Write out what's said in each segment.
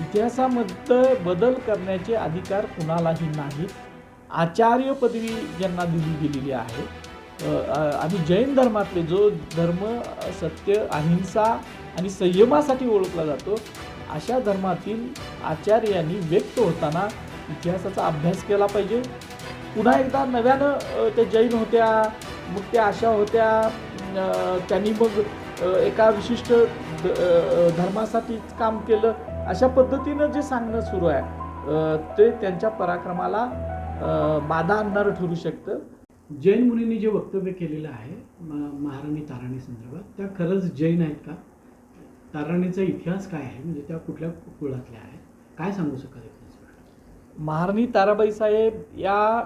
इतिहासामध्ये बदल करण्याचे अधिकार कुणालाही नाहीत. आचार्य पदवी ज्यांना दिली गेलेली आहे आणि जैन धर्मातले जो धर्म सत्य, अहिंसा आणि संयमासाठी ओळखला जातो, अशा धर्मातील आचार्यांनी व्यक्त होताना इतिहासाचा अभ्यास केला पाहिजे. पुन्हा एकदा नव्यानं त्या जैन होत्या, मग त्या अशा होत्या, त्यांनी मग एका विशिष्ट धर्मासाठीच काम केलं, अशा पद्धतीनं जे सांगणं सुरू आहे ते त्यांच्या पराक्रमाला बाधा आणणारं ठरू शकतं. जैन मुनींनी जे वक्तव्य केलेलं आहे महाराणी ताराणी संदर्भात, त्या खरंच जैन आहेत का? ताराणीचा इतिहास काय आहे, म्हणजे त्या कुठल्या कुळातल्या आहेत, काय सांगू शकाल? महाराणी ताराबाई साहेब या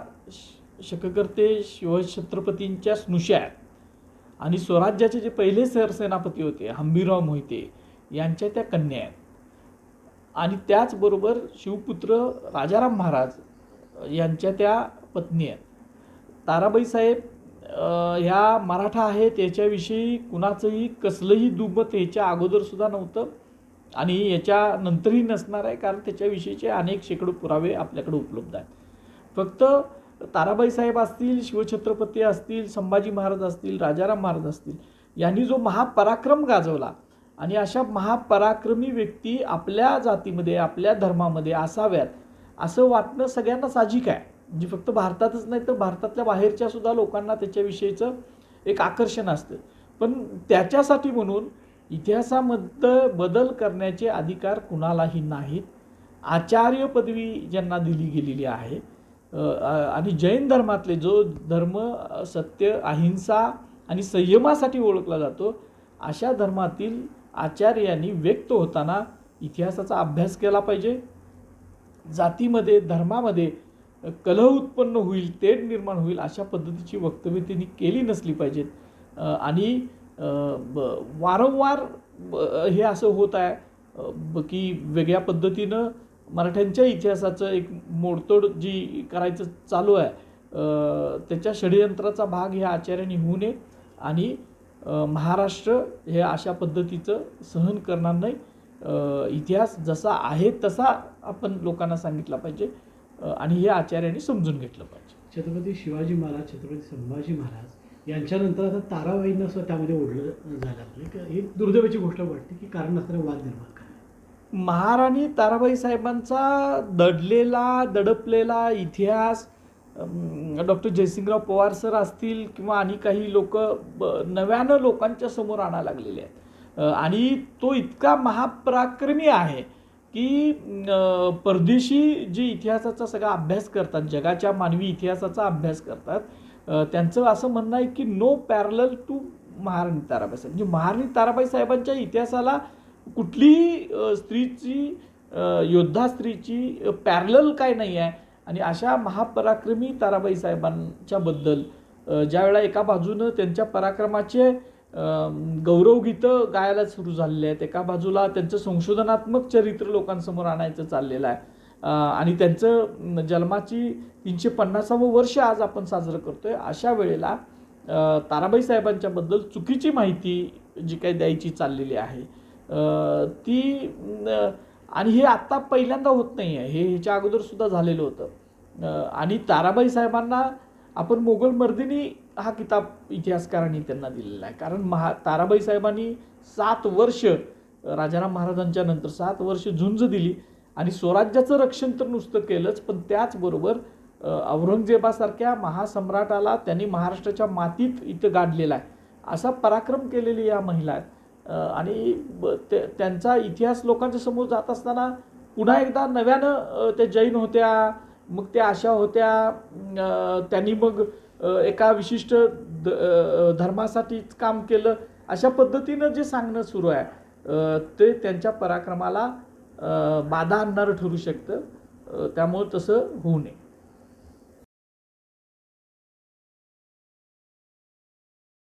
शककर्ते शिवछत्रपतींच्या स्नुषा आहेत आणि स्वराज्याचे जे पहिले सरसेनापती होते हंबीरराव मोहिते यांच्या त्या कन्या आहेत. आणि त्याचबरोबर शिवपुत्र राजाराम महाराज यांच्या त्या पत्नी आहेत. ताराबाई साहेब ह्या मराठा आहेत याच्याविषयी कुणाचंही कसलंही दुमत याच्या अगोदरसुद्धा नव्हतं आणि याच्यानंतरही नसणार आहे, कारण त्याच्याविषयीचे अनेक शेकडो पुरावे आपल्याकडे उपलब्ध आहेत. फक्त ताराबाई साहेब असतील, शिवछत्रपती असतील, संभाजी महाराज असतील, राजाराम महाराज असतील, यांनी जो महापराक्रम गाजवला आणि अशा महापराक्रमी व्यक्ती आपल्या जातीमध्ये, आपल्या धर्मामध्ये असाव्यात असं वाटणं सगळ्यांना साहजिक आहे. म्हणजे फक्त भारतातच नाही तर भारतातल्या बाहेरच्या सुद्धा लोकांना त्याच्याविषयीचं एक आकर्षण असतं. पण त्याच्यासाठी म्हणून इतिहासामध्ये बदल करण्याचे अधिकार कुणालाही नाहीत. आचार्य पदवी ज्यांना दिली गेलेली आहे आणि जैन धर्मातले जो धर्म सत्य, अहिंसा आणि संयमासाठी ओळखला जातो, अशा धर्मातील आचार्यांनी व्यक्त होताना इतिहासाचा अभ्यास केला पाहिजे. जातीमध्ये, धर्मामध्ये कलह उत्पन्न होईल, तेढ निर्माण होईल, अशा पद्धतीची वक्तव्य त्यांनी केली नसली पाहिजेत. आणि वारंवार हे असं होत आहे की वेगळ्या पद्धतीनं मराठ्यांच्या इतिहासाचं एक मोडतोड जी करायचं चालू आहे, त्याच्या षडयंत्राचा भाग ह्या आचार्यांनी होऊ नये आणि महाराष्ट्र हे अशा पद्धतीचं सहन करणार नाही. इतिहास जसा आहे तसा आपण लोकांना सांगितला पाहिजे आणि हे आचार्यांनी समजून घेतलं पाहिजे. छत्रपती शिवाजी महाराज, छत्रपती संभाजी महाराज यांच्यानंतर आता ताराबाईंना सुद्धा त्यामध्ये ओढलं झालं. ही दुर्दैवाची गोष्ट वाटते की कारण नसताना वाद निर्माण करा. महाराणी ताराबाई साहेबांचा दडपलेला इतिहास डॉक्टर जयसिंगराव पवार सर असतील किंवा आणि काही लोक नव्यानं लोकांच्या समोर आणायला लागलेले आहेत. आणि तो इतका महापराक्रमी आहे की परदेशी जे इतिहासाचा सगळा अभ्यास करतात, जगाच्या मानवी इतिहासाचा अभ्यास करतात, त्यांचं असं म्हणणं आहे की नो पॅरलल टू महाराणी ताराबाई साहेब. म्हणजे महाराणी ताराबाई साहेबांच्या इतिहासाला कुठलीही स्त्रीची, योद्धा स्त्रीची पॅरलल काय नाही आहे. आणि अशा महापराक्रमी ताराबाई साहेबांच्याबद्दल ज्यावेळेला एका बाजूनं त्यांच्या पराक्रमाचे गौरवगीतं गायला सुरू झालेले आहेत, एका बाजूला त्यांचं संशोधनात्मक चरित्र लोकांसमोर आणायचं चाललेलं आहे आणि त्यांचं जन्माची 350वं वर्ष आज आपण साजरं करतोय, अशा वेळेला ताराबाई साहेबांच्याबद्दल चुकीची माहिती जी काही द्यायची चाललेली आहे ती, आणि हे आत्ता पहिल्यांदा होत नाही आहे, हे ह्याच्या अगोदरसुद्धा झालेलं होतं. आणि ताराबाई साहेबांना आपण मोगल मर्दिनी हा किताब इतिहासकारांनी त्यांना दिलेला आहे, कारण ताराबाई साहेबांनी 7 वर्ष राजाराम महाराजांच्या नंतर 7 वर्ष झुंज दिली आणि स्वराज्याचं रक्षण तर नुसतं केलंच, पण त्याचबरोबर औरंगजेबासारख्या महासम्राटाला त्यांनी महाराष्ट्राच्या मातीत इथं गाडलेला आहे, असा पराक्रम केलेली या महिला आहेत. आणि त्यांचा इतिहास लोकांच्या समोर जात असताना पुन्हा एकदा नव्यानं त्या जैन होत्या, मग त्या अशा होत्या, त्यांनी मग एका विशिष्ट धर्मासाठीच काम केलं, अशा पद्धतीनं जे सांगणं सुरू आहे ते त्यांच्या पराक्रमाला बाधा आणणारं ठरू शकतं. त्यामुळे तसं होऊ नये.